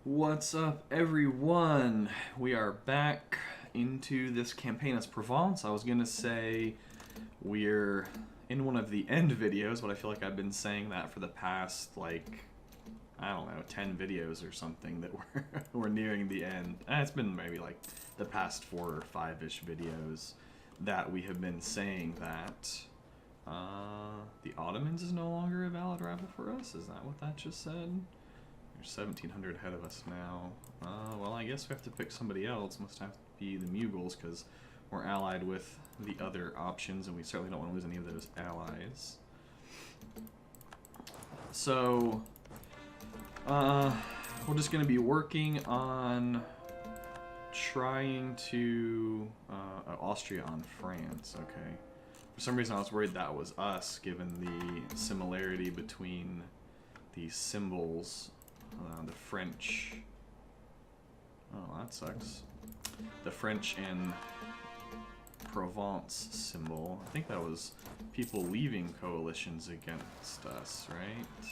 What's up, everyone? We are back into this campaign as Provence. I was gonna say we're in one of the end videos, but I feel like I've been saying that for the past, like, I don't know, 10 videos or something, that we're nearing the end. It's been maybe like the past 4 or 5-ish videos that we have been saying that the Ottomans is no longer a valid rival for us. Is that what that just said? There's 1,700 ahead of us now. Well, I guess we have to pick somebody else. Must have to be the Mughals, because we're allied with the other options, and we certainly don't want to lose any of those allies. So, we're just going to be working on trying to... Austria on France, okay. For some reason I was worried that was us, given the similarity between the symbols. The French... Oh, that sucks. The French and Provence symbol. I think that was people leaving coalitions against us, right?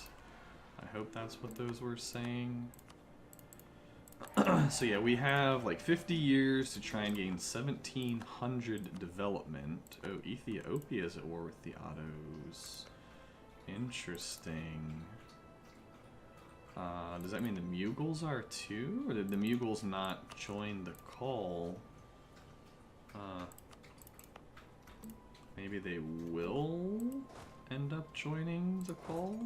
I hope that's what those were saying. So yeah, we have like 50 years to try and gain 1,700 development. Oh, Ethiopia is at war with the Ottos. Interesting. Does that mean the Mughals are too? Or did the Mughals not join the call? Maybe they will end up joining the call?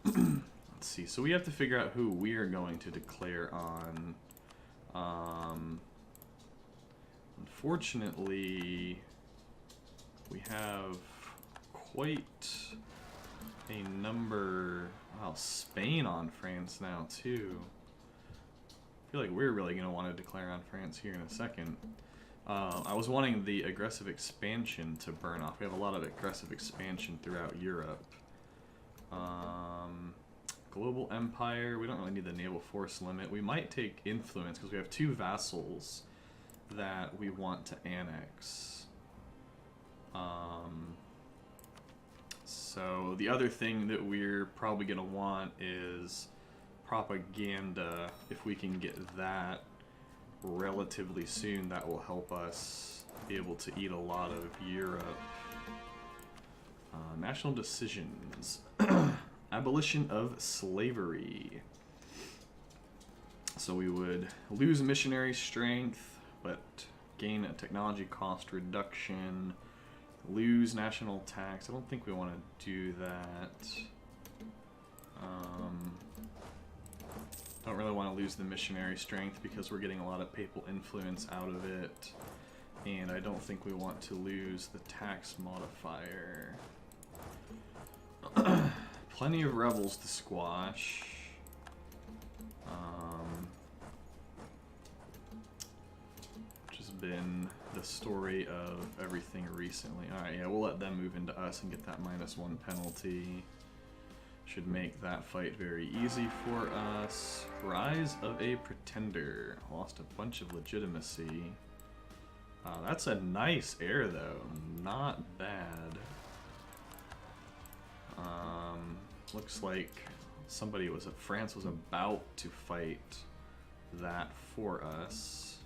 Let's see. So we have to figure out who we are going to declare on. Unfortunately, we have quite a number... Wow, Spain on France now, too. I feel like we're really going to want to declare on France here in a second. I was wanting the aggressive expansion to burn off. We have a lot of aggressive expansion throughout Europe. Global Empire, we don't really need the naval force limit. We might take influence because we have 2 vassals that we want to annex. So the other thing that we're probably going to want is propaganda. If we can get that relatively soon, that will help us be able to eat a lot of Europe. National decisions. Abolition of slavery. So we would lose missionary strength, but gain a technology cost reduction. Lose national tax. I don't think we want to do that. Don't really want to lose the missionary strength because we're getting a lot of papal influence out of it. And I don't think we want to lose the tax modifier. Plenty of rebels to squash. Which has been the story of everything recently. Alright, yeah, we'll let them move into us and get that -1 penalty. Should make that fight very easy for us. Rise of a Pretender. Lost a bunch of legitimacy. That's a nice heir, though. Not bad. Looks like somebody was France was about to fight that for us.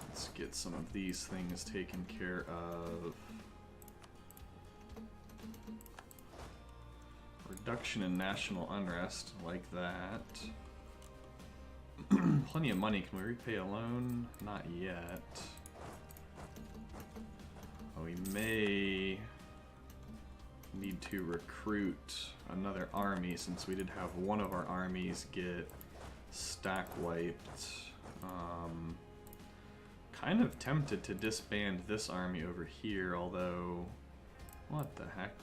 Let's get some of these things taken care of. Reduction in national unrest, like that. Plenty of money. Can we repay a loan? Not yet. We may need to recruit another army, since we did have one of our armies get stack wiped. Kind of tempted to disband this army over here, although... What the heck?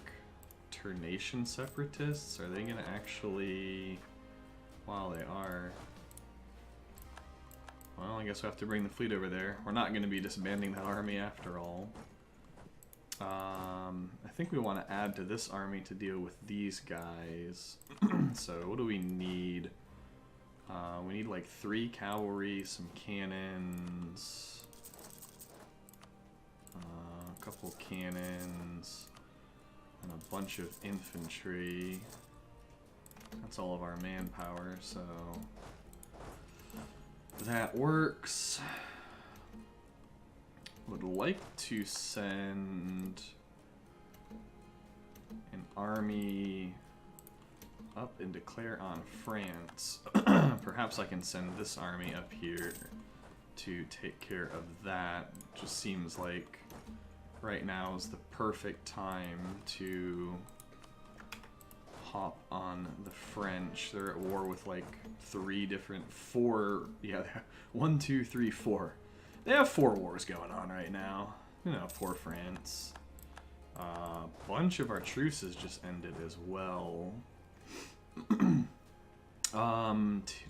Ternation separatists? Are they gonna actually... Well, they are. Well, I guess we have to bring the fleet over there. We're not gonna be disbanding that army after all. I think we want to add to this army to deal with these guys. So what do we need? We need like 3 cavalry, some cannons, a couple cannons, and a bunch of infantry. That's all of our manpower, so that works. Would like to send an army up and declare on France. Perhaps I can send this army up here to take care of that. Just seems like right now is the perfect time to hop on the French. They're at war with like four, yeah, 1, 2, 3, 4. They have 4 wars going on right now, you know, for France. A bunch of our truces just ended as well. Do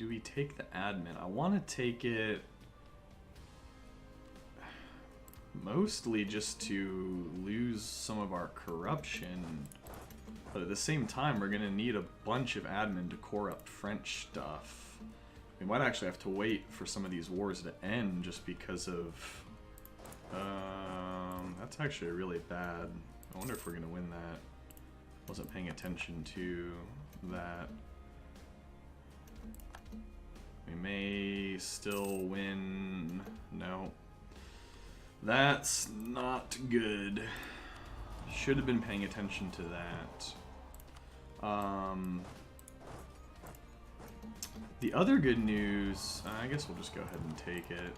we take the admin? I want to take it mostly just to lose some of our corruption, but at the same time we're gonna need a bunch of admin to core up French stuff. We might actually have to wait for some of these wars to end just because of that's actually really bad. I wonder if we're gonna win that. Wasn't paying attention to that. We may still win. No. That's not good. Should have been paying attention to that. The other good news, I guess we'll just go ahead and take it.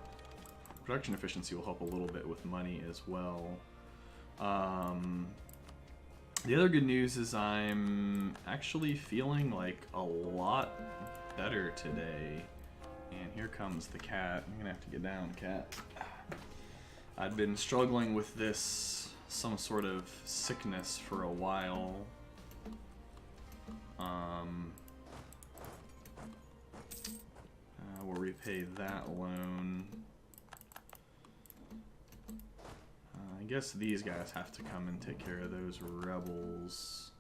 Production efficiency will help a little bit with money as well. The other good news is I'm actually feeling like a lot better today. And here comes the cat. I'm gonna have to get down, cat. I'd been struggling with some sort of sickness for a while. We'll repay that loan. I guess these guys have to come and take care of those rebels.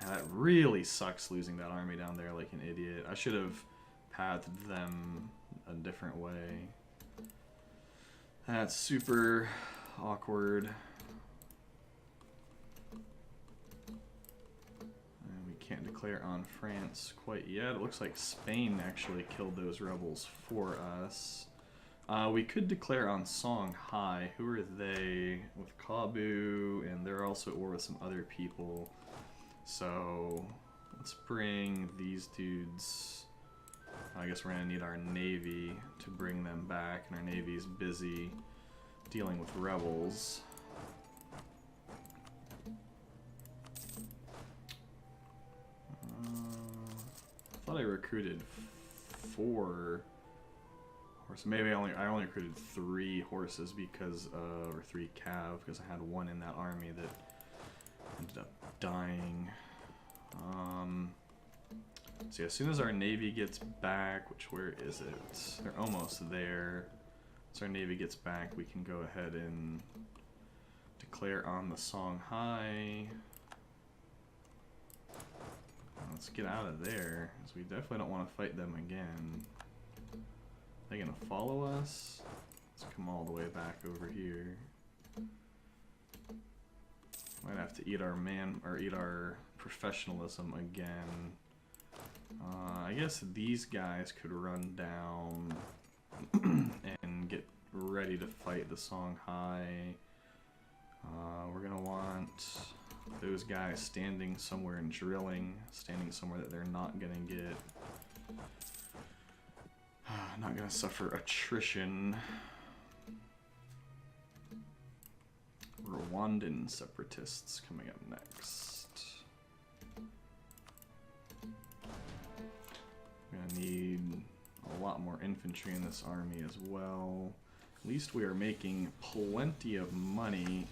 That really sucks losing that army down there like an idiot. I should have pathed them a different way. That's super awkward. And we can't declare on France quite yet. It looks like Spain actually killed those rebels for us. We could declare on Songhai. Who are they? With Kabu, and they're also at war with some other people. So let's bring these dudes. I guess we're gonna need our navy to bring them back, and our navy's busy dealing with rebels. I thought I recruited 4 horses. Maybe I only recruited 3 horses because or 3 cav because I had 1 in that army that ended up dying. So yeah, as soon as our navy gets back, where is it? They're almost there. So our navy gets back, we can go ahead and declare on the Songhai. Let's get out of there, because we definitely don't want to fight them again. Are they gonna follow us? Let's come all the way back over here. Might have to eat our professionalism again. I guess these guys could run down and get ready to fight the Songhai. We're gonna want those guys standing somewhere and drilling, standing somewhere that they're not gonna get, not gonna suffer attrition. Rwandan separatists coming up next. We're gonna need a lot more infantry in this army as well. At least we are making plenty of money.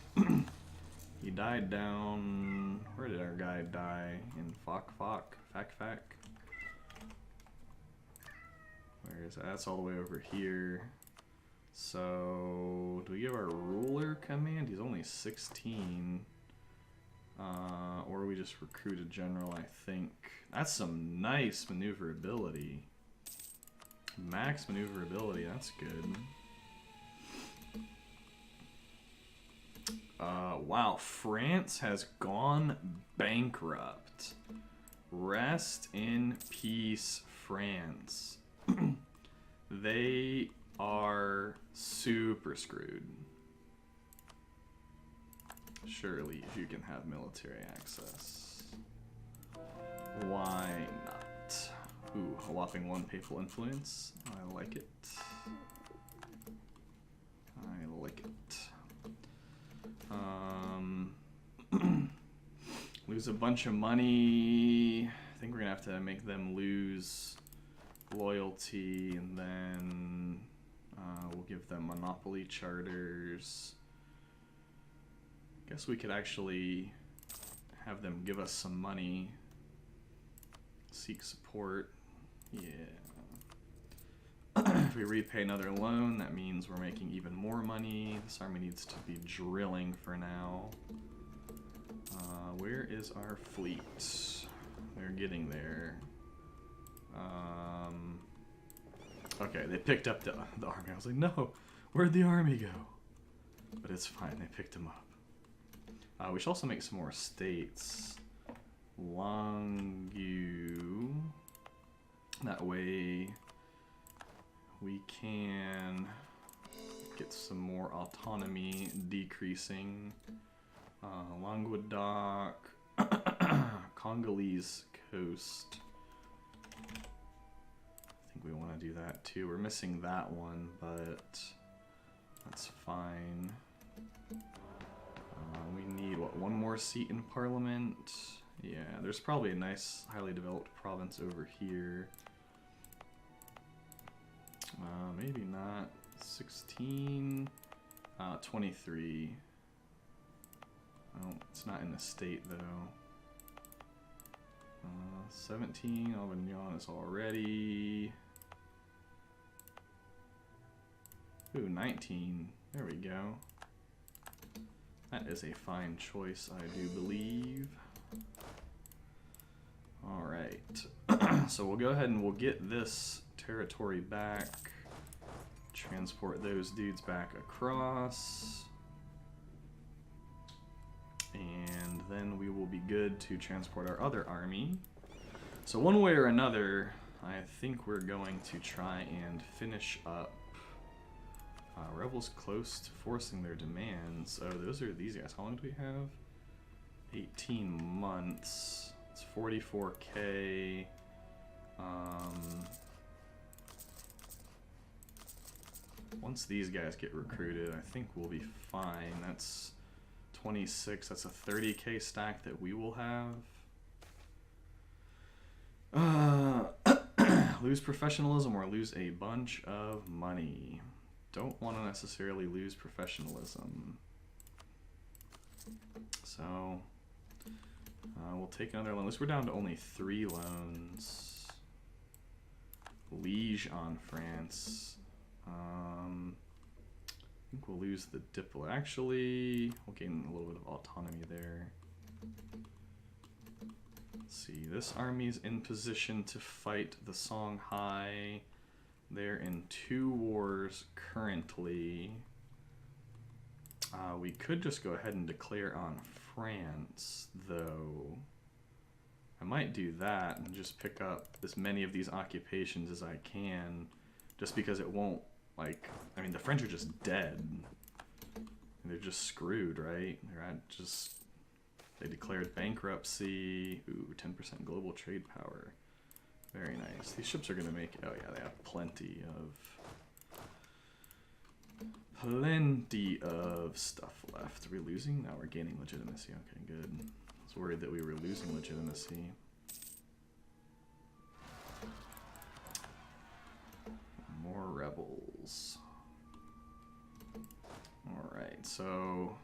He died down... Where did our guy die? In Fak? Where is that? That's all the way over here. So... Do we give our ruler command? He's only 16. Or we just recruit a general, I think. That's some nice maneuverability. Max maneuverability, that's good. Wow, France has gone bankrupt. Rest in peace, France. They are super screwed. Surely you can have military access. Why not? Ooh, a whopping 1 papal influence. I like it. I like it. Lose a bunch of money. I think we're gonna have to make them lose loyalty, and then we'll give them monopoly charters. Guess we could actually have them give us some money. Seek support. Yeah. If we repay another loan, that means we're making even more money. This army needs to be drilling for now. Where is our fleet? They're getting there. Okay, they picked up the army. I was like, no, where'd the army go? But it's fine, they picked them up. We should also make some more states. Longu. That way we can get some more autonomy decreasing. Languedoc, Congolese coast. I think we want to do that too. We're missing that one, but that's fine. We need, what, 1 more seat in Parliament? Yeah, there's probably a nice, highly developed province over here. Maybe not. 16, 23. Oh, it's not in the state though. 17, Avignon is already. Ooh, 19. There we go. That is a fine choice, I do believe. Alright. So we'll go ahead and we'll get this territory back. Transport those dudes back across. And then we will be good to transport our other army. So one way or another, I think we're going to try and finish up. Rebels close to forcing their demands. Oh, those are these guys. How long do we have? 18 months. It's 44k. Once these guys get recruited, I think we'll be fine. That's 26. That's a 30k stack that we will have. Lose professionalism or lose a bunch of money. Don't want to necessarily lose professionalism. So we'll take another loan. At least we're down to only 3 loans. Liege on France. I think we'll lose the diplomat. Actually, we'll gain a little bit of autonomy there. Let's see, this army's in position to fight the Songhai. They're in 2 wars currently. We could just go ahead and declare on France, though. I might do that and just pick up as many of these occupations as I can, just because it won't, like, I mean, the French are just dead. They're just screwed, right? They declared bankruptcy. Ooh, 10% global trade power. Very nice. These ships are going to make, oh yeah, they have plenty of stuff left. Are we losing? No, we're gaining legitimacy. Okay, good. I was worried that we were losing legitimacy. More rebels. Alright, so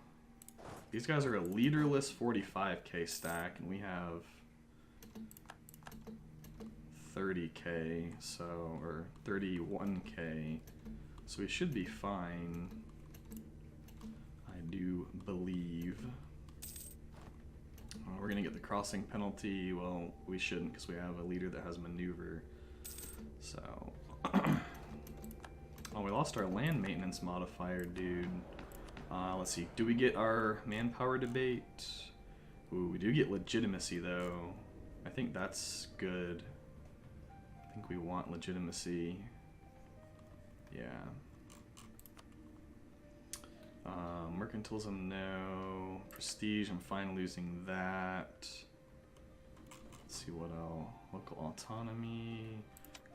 these guys are a leaderless 45k stack, and we have 30k, so, or 31k, so we should be fine, I do believe. We're gonna get the crossing penalty. Well, we shouldn't, because we have a leader that has maneuver, so. Oh, we lost our land maintenance modifier, dude. Let's see. Do we get our manpower debate? Ooh, we do get legitimacy, though. I think that's good. I think we want legitimacy. Yeah. Mercantilism, no. Prestige, I'm fine losing that. Let's see what else. Local autonomy.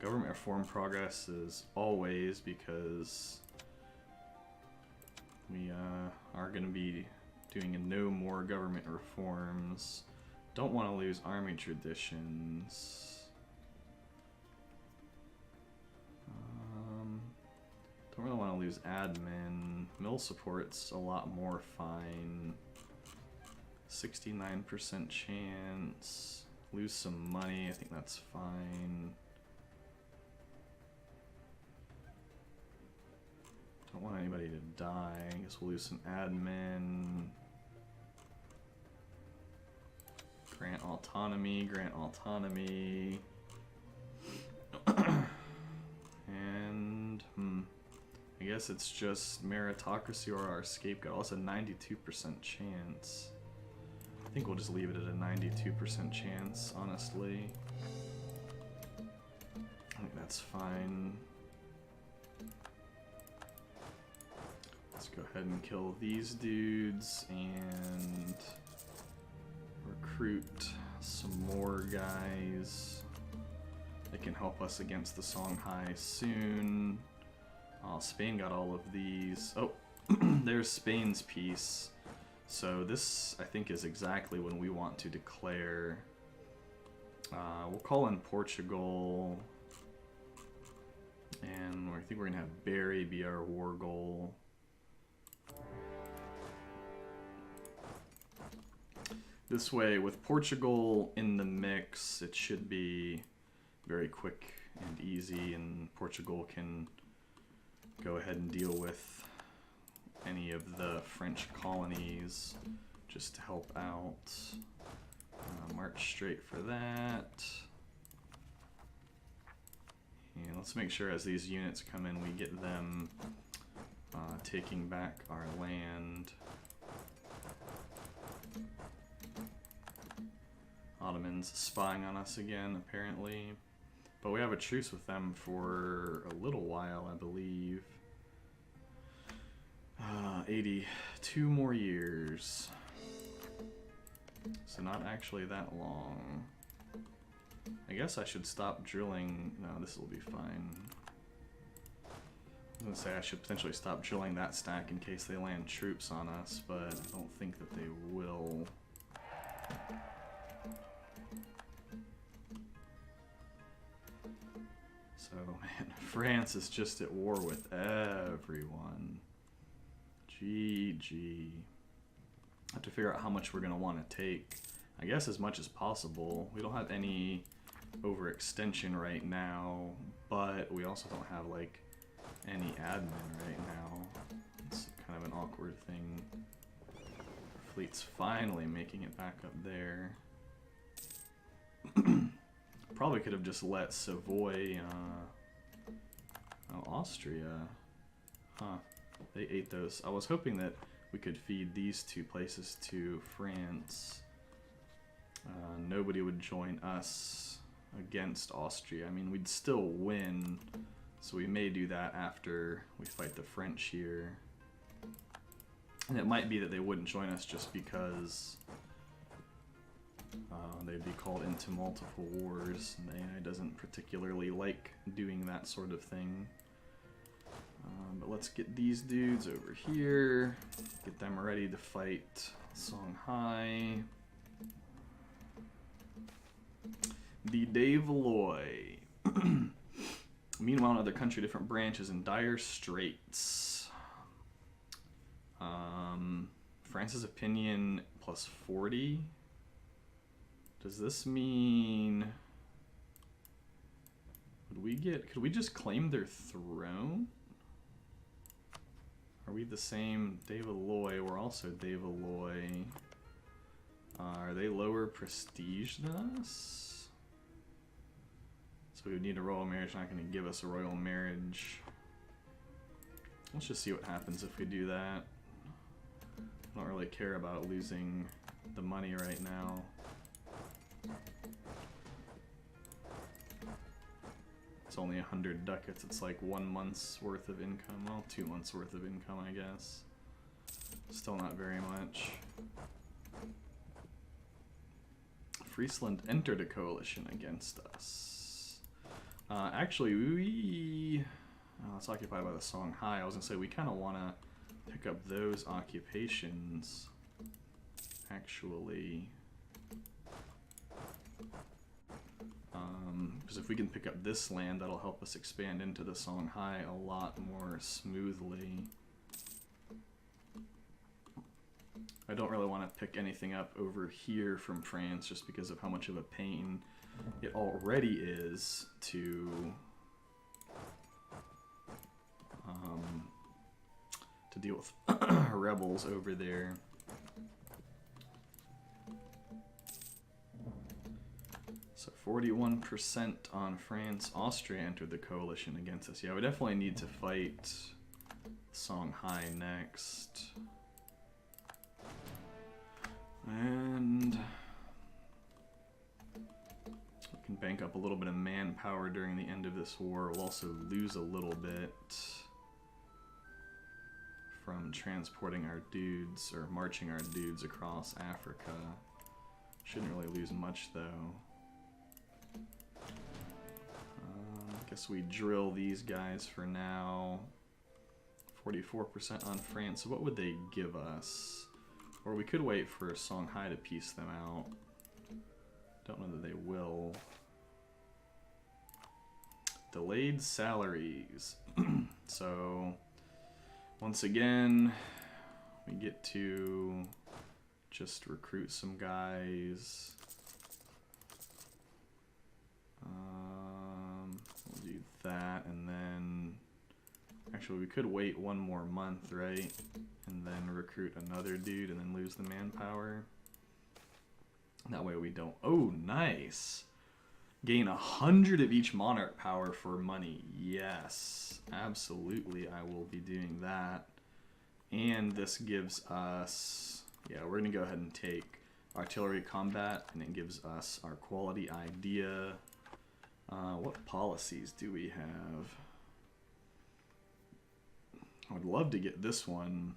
Government reform progresses always, because we are going to be doing no more government reforms. Don't want to lose army traditions. Don't really want to lose admin. Mill support's a lot more fine. 69% chance. Lose some money, I think that's fine. Don't want anybody to die. I guess we'll lose some admin. Grant autonomy, grant autonomy. And, I guess it's just meritocracy or our scapegoat. Also 92% chance. I think we'll just leave it at a 92% chance, honestly. I think that's fine. Let's go ahead and kill these dudes and recruit some more guys that can help us against the Songhai soon. Oh, Spain got all of these. Oh, there's Spain's piece. So this, I think, is exactly when we want to declare. We'll call in Portugal. And I think we're going to have Barry be our war goal. This way, with Portugal in the mix, it should be very quick and easy, and Portugal can go ahead and deal with any of the French colonies just to help out. March straight for that. And let's make sure as these units come in, we get them taking back our land. Ottomans spying on us again, apparently. But we have a truce with them for a little while, I believe. 82 more years. So not actually that long. I guess I should stop drilling. No, this will be fine. I was gonna say I should potentially stop drilling that stack in case they land troops on us, but I don't think that they will. So, man, France is just at war with everyone. GG. I have to figure out how much we're going to want to take. I guess as much as possible. We don't have any overextension right now, but we also don't have, like, any admin right now. It's kind of an awkward thing. Our fleet's finally making it back up there. Probably could have just let Savoy, oh, Austria. Huh. They ate those. I was hoping that we could feed these two places to France. Nobody would join us against Austria. I mean, we'd still win, so we may do that after we fight the French here. And it might be that they wouldn't join us just because they'd be called into multiple wars, and the AI doesn't particularly like doing that sort of thing. But let's get these dudes over here, get them ready to fight Songhai. The De Valois. Meanwhile, another country, different branches in dire straits. France's opinion plus 40. Does this mean... Could we just claim their throne? Are we the same? De Valois, we're also De Valois. Are they lower prestige than us? So we would need a royal marriage, not going to give us a royal marriage. Let's just see what happens if we do that. I don't really care about losing the money right now. It's only 100 ducats. It's like 1 month's worth of income. Well, 2 months worth of income, I guess. Still not very much. Friesland entered a coalition against us. Actually, it's occupied by the Songhai. I was gonna say we kind of want to pick up those occupations. Actually, because if we can pick up this land, that'll help us expand into the Songhai a lot more smoothly. I don't really want to pick anything up over here from France just because of how much of a pain it already is to deal with rebels over there. So 41% on France. Austria entered the coalition against us. Yeah, we definitely need to fight Songhai next. And we can bank up a little bit of manpower during the end of this war. We'll also lose a little bit from transporting our dudes, or marching our dudes across Africa. Shouldn't really lose much though. I guess we drill these guys for now. 44% on France. So what would they give us? Or we could wait for Songhai to piece them out. Don't know that they will. Delayed salaries. So once again, we get to just recruit some guys. We'll do that, and then actually we could wait 1 more month, right? And then recruit another dude and then lose the manpower. That way we don't... Oh, nice! Gain 100 of each monarch power for money. Yes, absolutely I will be doing that. And this gives us... Yeah, we're going to go ahead and take artillery combat, and it gives us our quality idea. What policies do we have? I would love to get this one.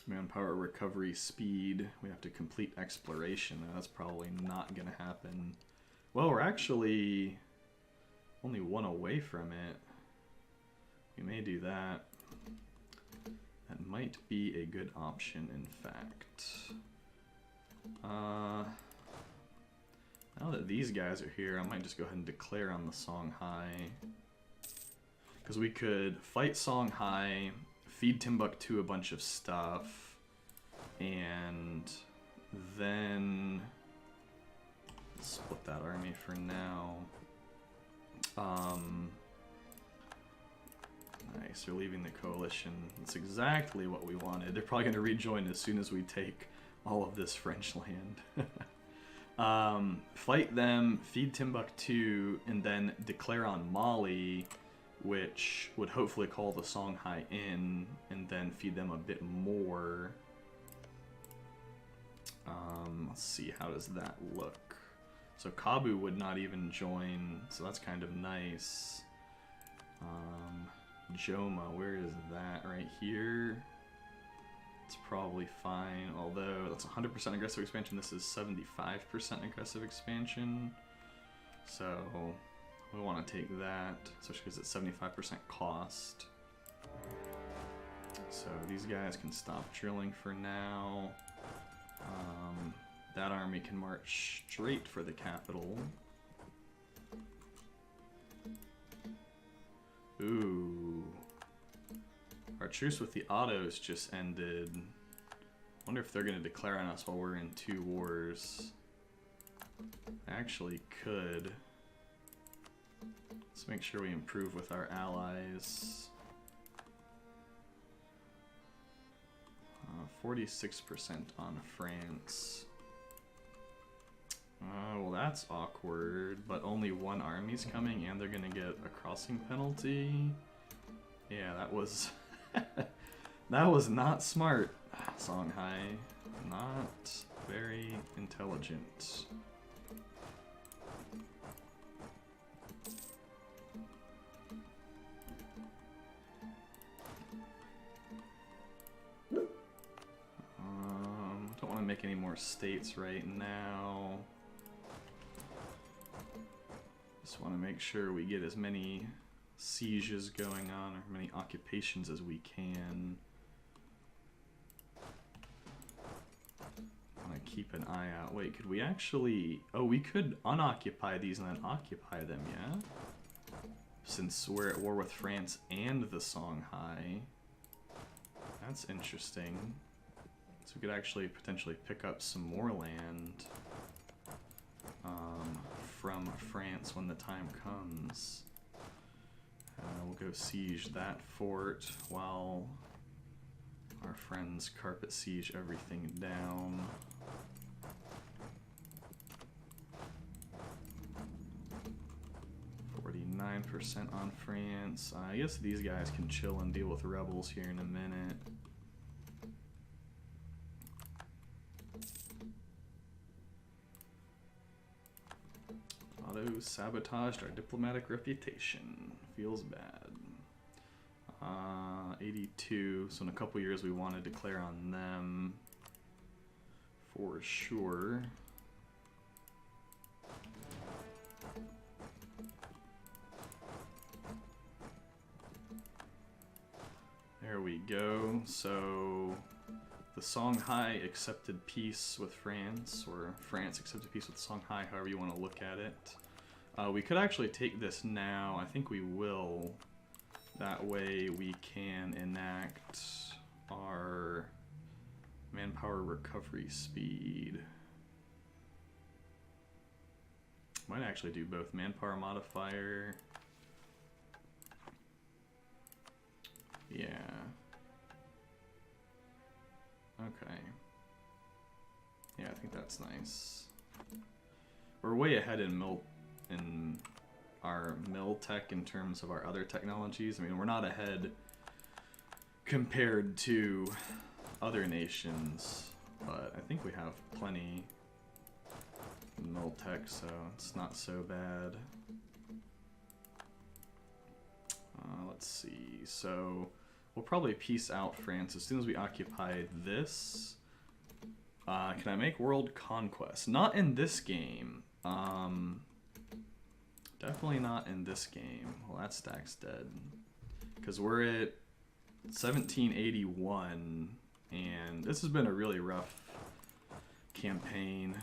Manpower, recovery, speed. We have to complete exploration. That's probably not going to happen. Well, we're actually only 1 away from it. We may do that. That might be a good option, in fact. Now that these guys are here, I might just go ahead and declare on the Songhai. Because we could fight Songhai, feed Timbuktu a bunch of stuff, and then split that army for now. Nice, they're leaving the coalition. That's exactly what we wanted. They're probably going to rejoin as soon as we take all of this French land. Fight them, feed Timbuktu, and then declare on Mali, which would hopefully call the Songhai in, and then feed them a bit more. Let's see, how does that look? So Kabu would not even join, so that's kind of nice. Joma, where is that? Right here? It's probably fine, although that's 100% aggressive expansion. This is 75% aggressive expansion. So we want to take that, especially because it's 75% cost. So these guys can stop drilling for now. That army can march straight for the capital. Ooh. Our truce with the Ottos just ended. Wonder if they're going to declare on us while we're in 2 wars. Actually could. Let's make sure we improve with our allies. 46% on France. Well, that's awkward, but only 1 army's coming and they're gonna get a crossing penalty. Yeah, that was that was not smart. Songhai, not very intelligent. Don't want to make any more states right now. Just want to make sure we get as many sieges going on, or many occupations as we can. I want to keep an eye out. Wait, could we actually... Oh, we could unoccupy these and then occupy them, yeah? Since we're at war with France and the Songhai. That's interesting. So we could actually potentially pick up some more land from France when the time comes. We'll go siege that fort while our friends carpet siege everything down. %on France. I guess these guys can chill and deal with rebels here in a minute. Auto-sabotaged our diplomatic reputation. Feels bad. 82, so in a couple years we want to declare on them for sure. There we go. So the Songhai accepted peace with France, or France accepted peace with Songhai, however you want to look at it. We could actually take this now. I think we will. That way we can enact our manpower recovery speed. Might actually do both manpower modifier. Yeah. Okay. Yeah, I think that's nice. We're way ahead in our mill tech in terms of our other technologies. I mean, we're not ahead compared to other nations, but I think we have plenty in mill tech, so it's not so bad. Let's see, so we'll probably peace out France as soon as we occupy this. Can I make world conquest? Not in this game. Definitely not in this game. Well, that stack's dead. Because we're at 1781, and this has been a really rough campaign.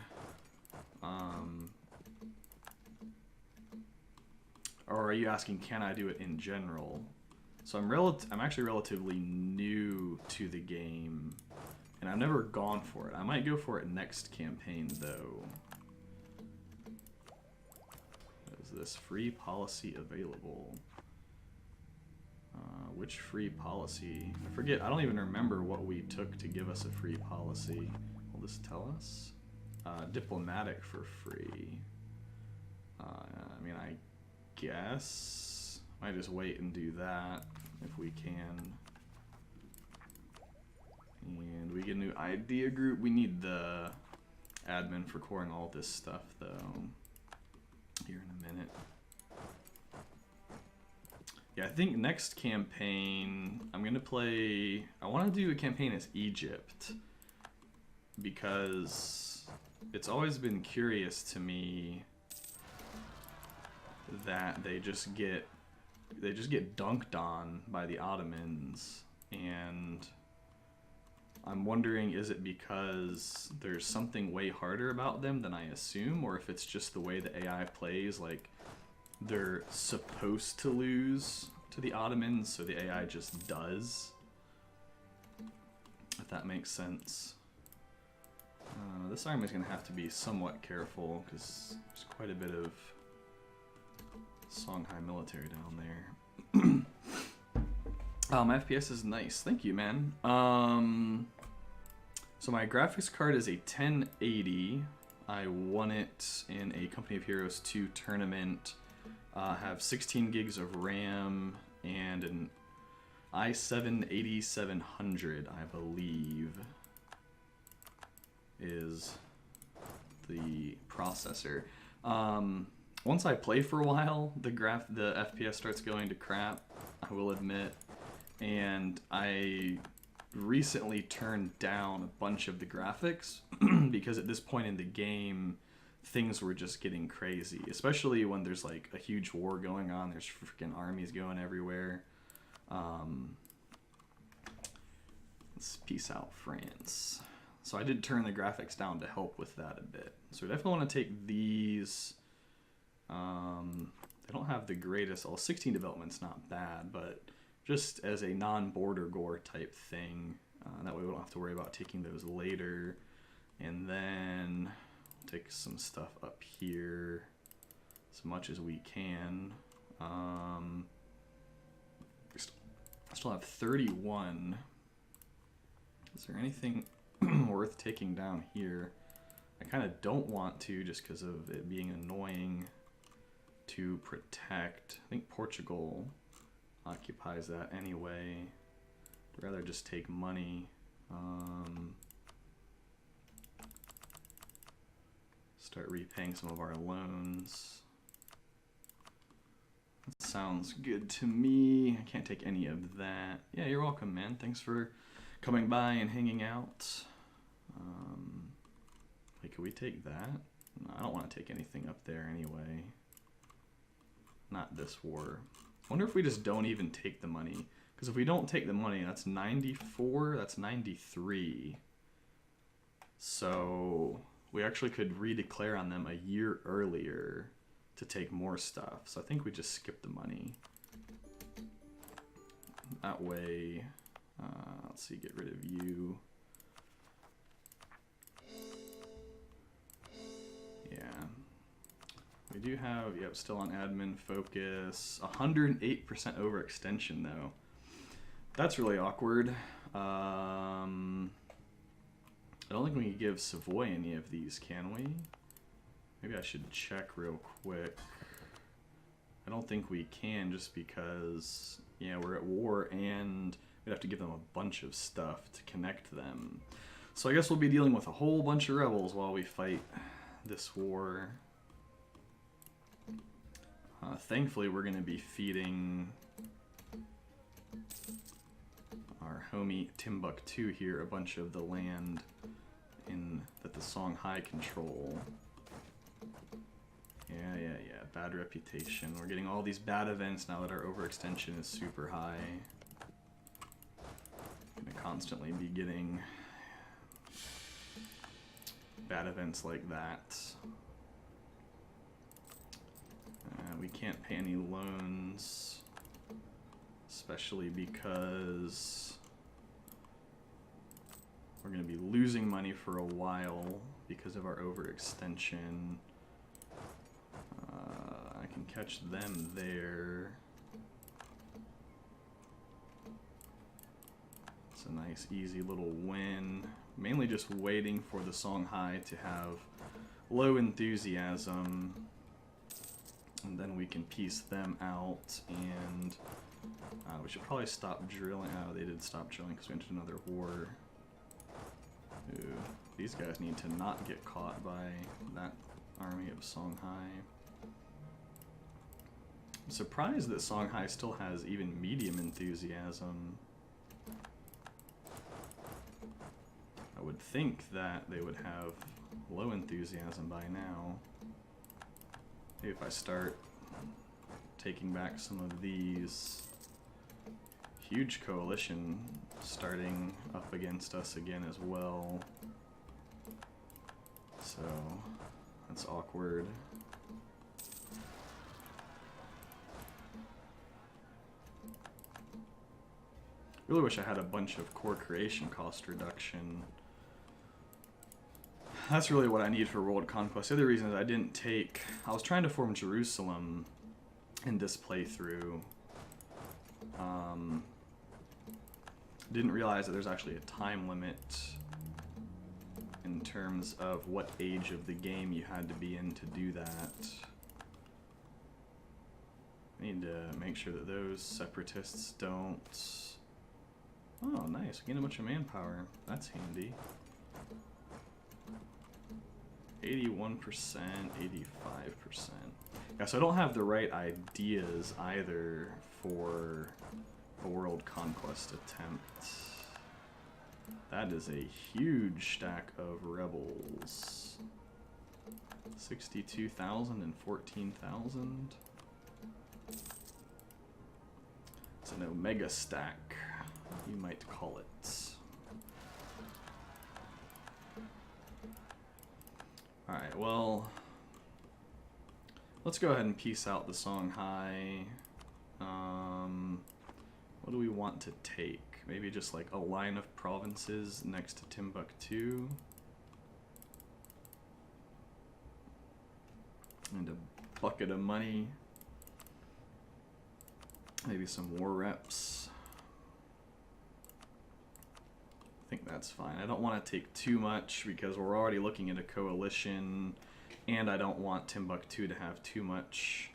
Or are you asking, can I do it in general? So I'm actually relatively new to the game, and I've never gone for it. I might go for it next campaign, though. Is this free policy available? Which free policy? I forget. I don't even remember what we took to give us a free policy. Will this tell us? Diplomatic for free. I mean, I guess might just wait and do that if we can. And we get a new idea group. We need the admin for coring all this stuff, though. Here in a minute. Yeah, I think next campaign I'm gonna play. I want to do a campaign as Egypt because it's always been curious to me that they just get dunked on by the Ottomans, and I'm wondering, is it because there's something way harder about them than I assume, or if it's just the way the AI plays, like they're supposed to lose to the Ottomans, so the AI just does, if that makes sense. This army's gonna have to be somewhat careful because there's quite a bit of Songhai military down there. My FPS is nice. Thank you, man. So my graphics card is a 1080. I won it in a Company of Heroes 2 tournament. Have 16 gigs of RAM and i7 8700, I believe, is the processor. Once I play for a while, the FPS starts going to crap, I will admit, and I recently turned down a bunch of the graphics because at this point in the game, things were just getting crazy, especially when there's like a huge war going on. There's freaking armies going everywhere. Let's peace out, France. So I did turn the graphics down to help with that a bit. So we definitely want to take these. They don't have the greatest. Well, 16 development's not bad, but just as a non-border gore type thing, that way we don't have to worry about taking those later. And then take some stuff up here as much as we can. I still have 31. Is there anything worth taking down here? I kind of don't want to, just because of it being annoying to protect. I think Portugal occupies that anyway. I'd rather just take money. Start repaying some of our loans. That sounds good to me. I can't take any of that. Yeah, you're welcome, man. Thanks for coming by and hanging out. Wait, could we take that? No, I don't want to take anything up there anyway. Not this war. I wonder if we just don't even take the money. Because if we don't take the money, that's 94, that's 93. So we actually could redeclare on them a year earlier to take more stuff. So I think we just skip the money. That way, let's see, get rid of you. Yeah. We do have, yep, still on admin focus. 108% overextension though. That's really awkward. I don't think we can give Savoy any of these, can we? Maybe I should check real quick. I don't think we can, just because, yeah, we're at war and we'd have to give them a bunch of stuff to connect them. So I guess we'll be dealing with a whole bunch of rebels while we fight this war. Thankfully, we're going to be feeding our homie Timbuktu here a bunch of the land that the Songhai control. Yeah. Bad reputation. We're getting all these bad events now that our overextension is super high. Gonna constantly be getting bad events like that. We can't pay any loans, especially because we're going to be losing money for a while because of our overextension. I can catch them there. It's a nice, easy little win. Mainly just waiting for the Songhai to have low enthusiasm, and then we can piece them out, and we should probably stop drilling. Oh, they did stop drilling because we entered another war. Ooh, these guys need to not get caught by that army of Songhai. I'm surprised that Songhai still has even medium enthusiasm. I would think that they would have low enthusiasm by now. Maybe if I start taking back some of these. Huge coalition starting up against us again as well. So that's awkward. Really wish I had a bunch of core creation cost reduction. That's really what I need for world conquest. The other reason is I was trying to form Jerusalem in this playthrough. Didn't realize that there's actually a time limit in terms of what age of the game you had to be in to do that. I need to make sure that those separatists don't Oh, nice. Gain a bunch of manpower. That's handy. 81%, 85%. Yeah, so I don't have the right ideas either for a world conquest attempt. That is a huge stack of rebels. 62,000 and 14,000. It's an omega stack, you might call it. Alright, well, let's go ahead and piece out the Songhai. What do we want to take? Maybe just like a line of provinces next to Timbuktu. And a bucket of money. Maybe some war reps. I think that's fine. I don't want to take too much because we're already looking at a coalition, and I don't want Timbuktu to have too much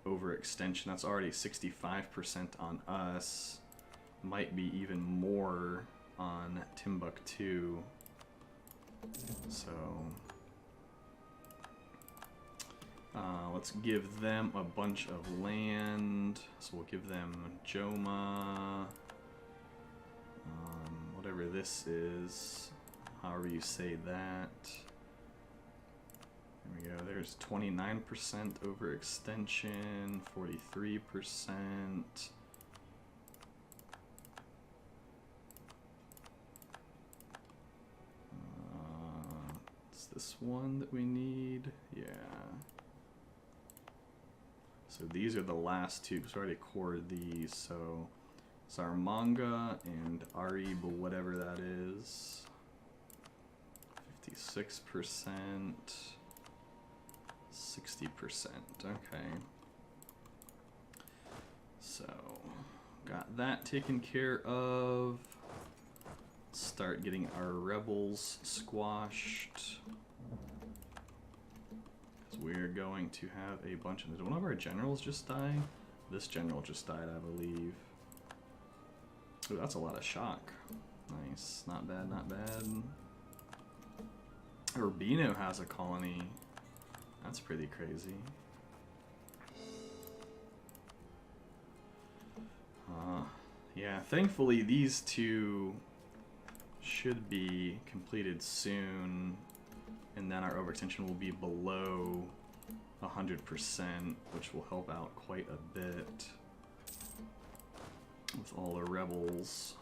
overextension. That's already 65% on us. Might be even more on Timbuktu. So let's give them a bunch of land. So we'll give them Joma, whatever this is, however you say that. There we go. There's 29% overextension, 43%. It's this one that we need. Yeah. So these are the last two, because we already cored these. So Zarmanga and Arib, whatever that is. 56%. 60%. Okay. So, got that taken care of. Start getting our rebels squashed. Because we're going to have a bunch of... Did one of our generals just die? This general just died, I believe. Ooh, that's a lot of shock. Nice. Not bad, not bad. Urbino has a colony. That's pretty crazy. Yeah, thankfully these two should be completed soon, and then our overextension will be below 100%, which will help out quite a bit with all the rebels.